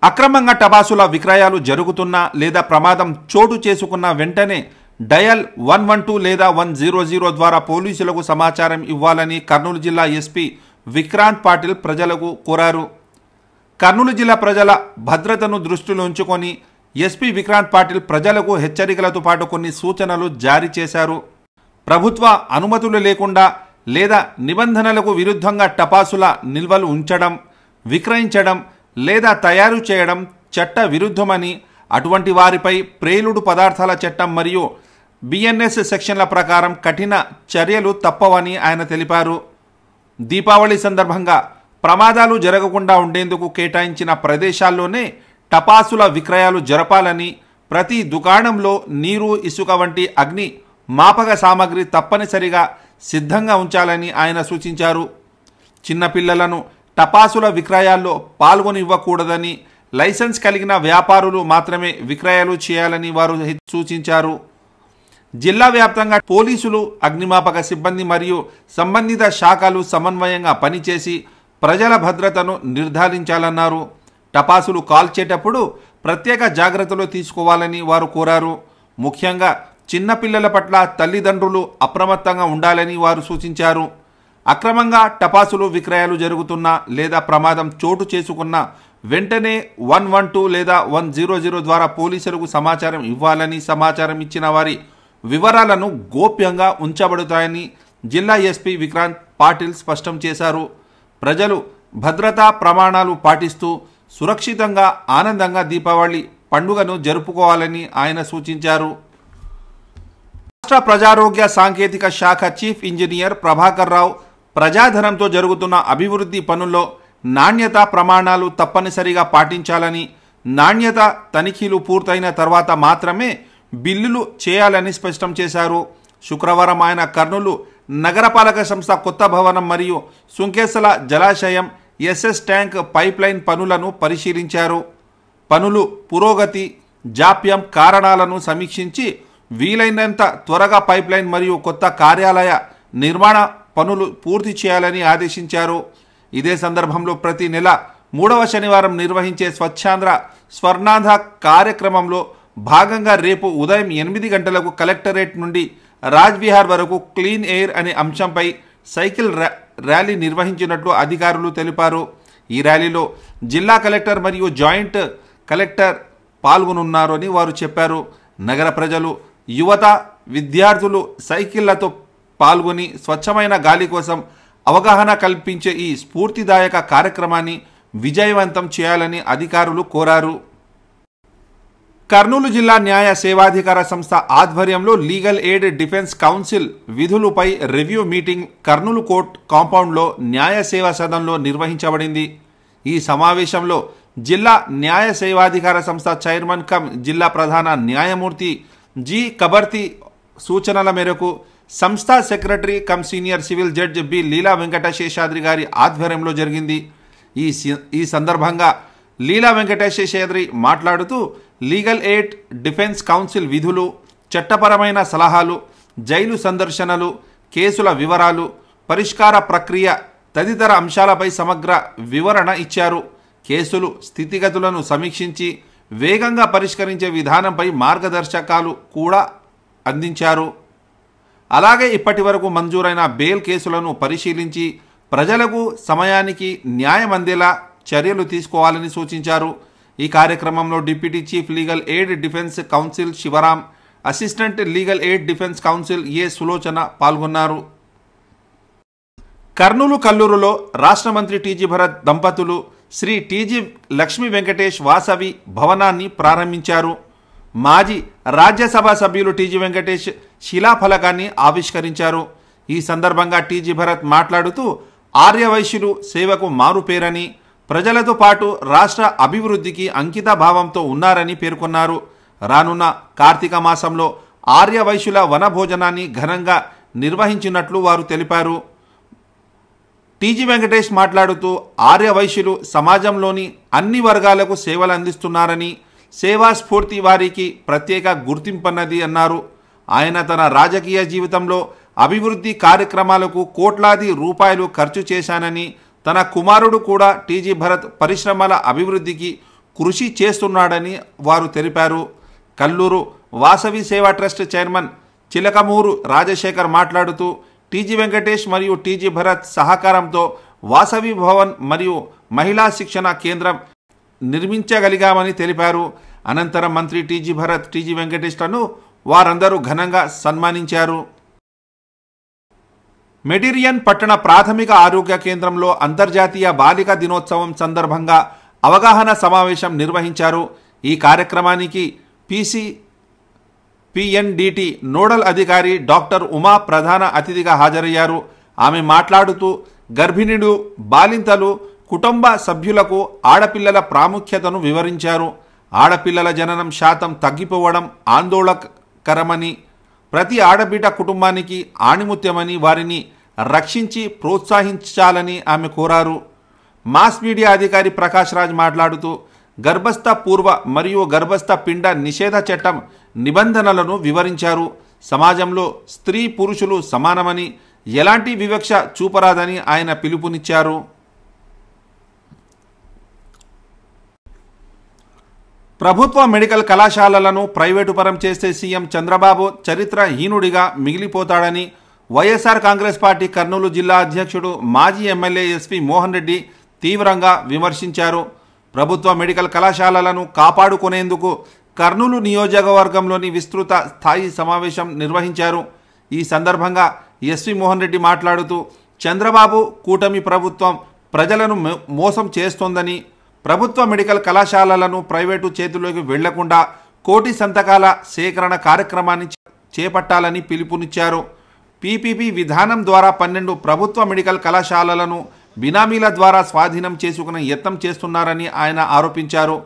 అక్రమంగా టపాసుల విక్రయాలు జరుగుతున్నా లేదా ప్రమాదం చోటు చేసుకున్న వెంటనే డయల్ 112 లేదా 100 ద్వారా పోలీసులకు సమాచారం ఇవ్వాలని కర్నూలు జిల్లా ఎస్పీ విక్రాంత్ పాటిల్ ప్రజలకు కోరారు. కర్నూలు జిల్లా ప్రజల భద్రతను దృష్టిలో ఉంచుకొని ఎస్పీ విక్రాంత్ పాటిల్ ప్రజలకు హెచ్చరికలతో పాటు కొన్ని సూచనలు జారీ చేశారు. ప్రభుత్వ అనుమతులు లేకుండా లేదా నిబంధనలకు విరుద్ధంగా టపాసుల నిల్వలు ఉంచడం, విక్రయించడం లేదా తయారు చేయడం చట్ట విరుద్ధమని, అటువంటి వారిపై ప్రేలుడు పదార్థాల చట్టం మరియు బిఎన్ఎస్ సెక్షన్ల ప్రకారం కఠిన చర్యలు తప్పవని ఆయన తెలిపారు. దీపావళి సందర్భంగా ప్రమాదాలు జరగకుండా ఉండేందుకు కేటాయించిన ప్రదేశాల్లోనే టపాసుల విక్రయాలు జరపాలని, ప్రతి దుకాణంలో నీరు, ఇసుక వంటి అగ్ని మాపక సామగ్రి తప్పనిసరిగా సిద్ధంగా ఉంచాలని ఆయన సూచించారు. చిన్నపిల్లలను టపాసుల విక్రయాల్లో పాల్గొనివ్వకూడదని, లైసెన్స్ కలిగిన వ్యాపారులు మాత్రమే విక్రయాలు చేయాలని వారు సూచించారు. జిల్లా వ్యాప్తంగా పోలీసులు, అగ్నిమాపక సిబ్బంది మరియు సంబంధిత శాఖలు సమన్వయంగా పనిచేసి ప్రజల భద్రతను నిర్ధారించాలన్నారు. టపాసులు కాల్చేటప్పుడు ప్రత్యేక జాగ్రత్తలు తీసుకోవాలని వారు కోరారు. ముఖ్యంగా చిన్నపిల్లల పట్ల తల్లిదండ్రులు అప్రమత్తంగా ఉండాలని వారు సూచించారు. అక్రమంగా టపాసులు విక్రయాలు జరుగుతున్నా లేదా ప్రమాదం చోటు చేసుకున్న వెంటనే 112 లేదా 100 ద్వారా పోలీసులకు సమాచారం ఇవ్వాలని, సమాచారం ఇచ్చిన వారి వివరాలను గోప్యంగా ఉంచబడతాయని జిల్లా ఎస్పీ విక్రాంత్ పాటిల్ స్పష్టం చేశారు. ప్రజలు భద్రతా ప్రమాణాలు పాటిస్తూ సురక్షితంగా, ఆనందంగా దీపావళి పండుగను జరుపుకోవాలని ఆయన సూచించారు. రాష్ట్ర ప్రజారోగ్య సాంకేతిక శాఖ చీఫ్ ఇంజనీర్ ప్రభాకర్ రావు ప్రజాధనంతో జరుగుతున్న అభివృద్ధి పనుల్లో నాణ్యత ప్రమాణాలు తప్పనిసరిగా పాటించాలని, నాణ్యత తనిఖీలు పూర్తయిన తర్వాత మాత్రమే బిల్లులు చేయాలని స్పష్టం చేశారు. శుక్రవారం ఆయన కర్నూలు నగరపాలక సంస్థ కొత్త భవనం మరియు సుంకేసల జలాశయం ఎస్ఎస్ ట్యాంక్ పైప్లైన్ పనులను పరిశీలించారు. పనులు పురోగతి, జాప్యం కారణాలను సమీక్షించి వీలైనంత త్వరగా పైప్లైన్ మరియు కొత్త కార్యాలయ నిర్మాణ పనులు పూర్తి చేయాలని ఆదేశించారు. ఇదే సందర్భంలో ప్రతి నెల 3వ శనివారం నిర్వహించే స్వచ్ఛాంధ్ర స్వర్ణాంధ్ర కార్యక్రమంలో భాగంగా రేపు ఉదయం 8 గంటలకు కలెక్టరేట్ నుండి రాజ్విహార్ వరకు క్లీన్ ఎయిర్ అనే అంశంపై సైకిల్ ర్యాలీ నిర్వహించినట్లు అధికారులు తెలిపారు. ఈ ర్యాలీలో జిల్లా కలెక్టర్ మరియు జాయింట్ కలెక్టర్ పాల్గొనున్నారని వారు చెప్పారు. నగర ప్రజలు, యువత, విద్యార్థులు సైకిళ్లతో పాల్గొని స్వచ్ఛమైన గాలి కోసం అవగాహన కల్పించే ఈ స్ఫూర్తిదాయక కార్యక్రమాన్ని విజయవంతం చేయాలని అధికారులు కోరారు. కర్నూలు జిల్లా న్యాయ సేవాధికార సంస్థ ఆధ్వర్యంలో లీగల్ ఎయిడ్ డిఫెన్స్ కౌన్సిల్ విధులపై రివ్యూ మీటింగ్ కర్నూలు కోర్ట్ కాంపౌండ్లో న్యాయ సేవా సదన్లో నిర్వహించబడింది. ఈ సమావేశంలో జిల్లా న్యాయ సేవాధికార సంస్థ చైర్మన్ కమ్ జిల్లా ప్రధాన న్యాయమూర్తి జి కబర్తి సూచనల మేరకు సంస్థ secretary cum senior civil judge B Leela Venkataseshadri గారి ఆధ్వర్యంలో జరిగింది. ఈ సందర్భంగా లీలా వెంకటశేషాద్రి మాట్లాడుతూ లీగల్ ఎయిడ్ డిఫెన్స్ కౌన్సిల్ విధులు, చట్టపరమైన సలహాలు, జైలు సందర్శనలు, కేసుల వివరాలు, పరిష్కార ప్రక్రియ తదితర అంశాలపై సమగ్ర వివరణ ఇచ్చారు. కేసులు స్థితిగతులను సమీక్షించి వేగంగా పరిష్కరించే విధానంపై మార్గదర్శకాలు కూడా అందించారు. అలాగే ఇప్పటి వరకు మంజూరైన బెయిల్ కేసులను పరిశీలించి ప్రజలకు సమయానికి న్యాయం అందేలా చర్యలు తీసుకోవాలని సూచించారు. ఈ కార్యక్రమంలో deputy chief legal aid defence counsel Sivaram, assistant legal aid defence counsel A Sulochana పాల్గొన్నారు. కర్నూలు కల్లూరులో రాష్ట్ర మంత్రి టీజీ భరత్ దంపతులు శ్రీ టీజీ లక్ష్మీ వెంకటేష్ వాసవి భవనాన్ని ప్రారంభించారు. మాజీ రాజ్యసభ సభ్యులు టీజీ వెంకటేష్ శిలాఫలకాన్ని ఆవిష్కరించారు. ఈ సందర్భంగా టీజీ భరత్ మాట్లాడుతూ ఆర్యవైశ్యులు సేవకు మారుపేరని, ప్రజలతో పాటు రాష్ట్ర అభివృద్ధికి అంకిత భావంతో ఉన్నారని పేర్కొన్నారు. రానున్న కార్తీక మాసంలో ఆర్యవైశ్యుల వనభోజనాన్ని ఘనంగా నిర్వహించినట్లు వారు తెలిపారు. టీజీ వెంకటేష్ మాట్లాడుతూ ఆర్యవైశ్యులు సమాజంలోని అన్ని వర్గాలకు సేవలు అందిస్తున్నారని, సేవా స్ఫూర్తి వారికి ప్రత్యేక గుర్తింపన్నది అన్నారు. ఆయన తన రాజకీయ జీవితంలో అభివృద్ధి కార్యక్రమాలకు కోట్లాది రూపాయలు ఖర్చు చేశానని, తన కుమారుడు కూడా టీజీ భరత్ పరిశ్రమల అభివృద్ధికి కృషి చేస్తున్నాడని వారు తెలిపారు. కల్లూరు వాసవి సేవా ట్రస్ట్ చైర్మన్ చిలకమూరు రాజశేఖర్ మాట్లాడుతూ టీజీ వెంకటేష్ మరియు టీజీ భరత్ సహకారంతో వాసవి భవన్ మరియు మహిళా శిక్షణ కేంద్రం నిర్మించగలిగామని తెలిపారు. అనంతరం మంత్రి టీజీ భరత్, టీజీ వెంకటేష్లను వారందరూ ఘనంగా సన్మానించారు. మెడిరియన్ పట్టణ ప్రాథమిక ఆరోగ్య కేంద్రంలో అంతర్జాతీయ బాలికా దినోత్సవం సందర్భంగా అవగాహన సమావేశం నిర్వహించారు. ఈ కార్యక్రమానికి పిఎన్డిటి నోడల్ అధికారి డాక్టర్ ఉమా ప్రధాన అతిథిగా హాజరయ్యారు. ఆమె మాట్లాడుతూ గర్భిణులు, బాలింతలు, కుటుంబ సభ్యులకు ఆడపిల్లల ప్రాముఖ్యతను వివరించారు. ఆడపిల్లల జననం శాతం తగ్గిపోవడం ఆందోళనకరమని, ప్రతి ఆడబిడ్డ కుటుంబానికి ఆణిముత్యమని, వారిని రక్షించి ప్రోత్సహించాలని ఆమె కోరారు. మాస్ మీడియా అధికారి ప్రకాష్ రాజ్ మాట్లాడుతూ గర్భస్థ పూర్వ మరియు గర్భస్థ పిండ నిషేధ చట్టం నిబంధనలను వివరించారు. సమాజంలో స్త్రీ పురుషులు సమానమని, ఎలాంటి వివక్ష చూపరాదని ఆయన పిలుపునిచ్చారు. ప్రభుత్వ మెడికల్ కళాశాలలను ప్రైవేటు పరం చేస్తే సీఎం చంద్రబాబు చరిత్రహీనుడిగా మిగిలిపోతాడని వైఎస్ఆర్ కాంగ్రెస్ పార్టీ కర్నూలు జిల్లా అధ్యక్షుడు, మాజీ ఎమ్మెల్యే ఎస్వి మోహన్ రెడ్డి తీవ్రంగా విమర్శించారు. ప్రభుత్వ మెడికల్ కళాశాలలను కాపాడుకునేందుకు కర్నూలు నియోజకవర్గంలోని విస్తృత స్థాయి సమావేశం నిర్వహించారు. ఈ సందర్భంగా ఎస్వి మోహన్ రెడ్డి మాట్లాడుతూ చంద్రబాబు కూటమి ప్రభుత్వం ప్రజలను మోసం చేస్తోందని, ప్రభుత్వ మెడికల్ కళాశాలలను ప్రైవేటు చేతుల్లోకి వెళ్లకుండా కోటి సంతకాల సేకరణ కార్యక్రమాన్ని చేపట్టాలని పిలుపునిచ్చారు. పీపీపీ విధానం ద్వారా 12 ప్రభుత్వ మెడికల్ కళాశాలలను బినామీల ద్వారా స్వాధీనం చేసుకునే యత్నం చేస్తున్నారని ఆయన ఆరోపించారు.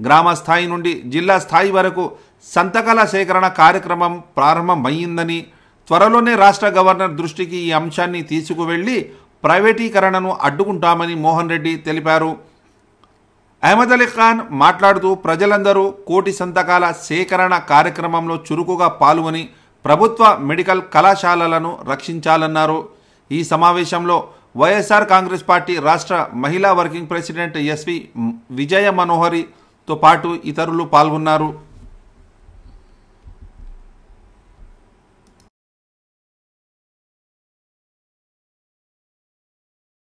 గ్రామ స్థాయి నుండి జిల్లా స్థాయి వరకు సంతకాల సేకరణ కార్యక్రమం ప్రారంభమైందని, త్వరలోనే రాష్ట్ర గవర్నర్ దృష్టికి ఈ అంశాన్ని తీసుకువెళ్లి ప్రైవేటీకరణను అడ్డుకుంటామని మోహన్ రెడ్డి తెలిపారు. అహ్మద్ అలీ ఖాన్ మాట్లాడుతూ ప్రజలందరూ కోటి సంతకాల సేకరణ కార్యక్రమంలో చురుకుగా పాల్గొని ప్రభుత్వ మెడికల్ కళాశాలలను రక్షించాలన్నారు. ఈ సమావేశంలో వైఎస్ఆర్ కాంగ్రెస్ పార్టీ రాష్ట్ర మహిళా వర్కింగ్ ప్రెసిడెంట్ ఎస్వి విజయ మనోహరితో పాటు ఇతరులు పాల్గొన్నారు.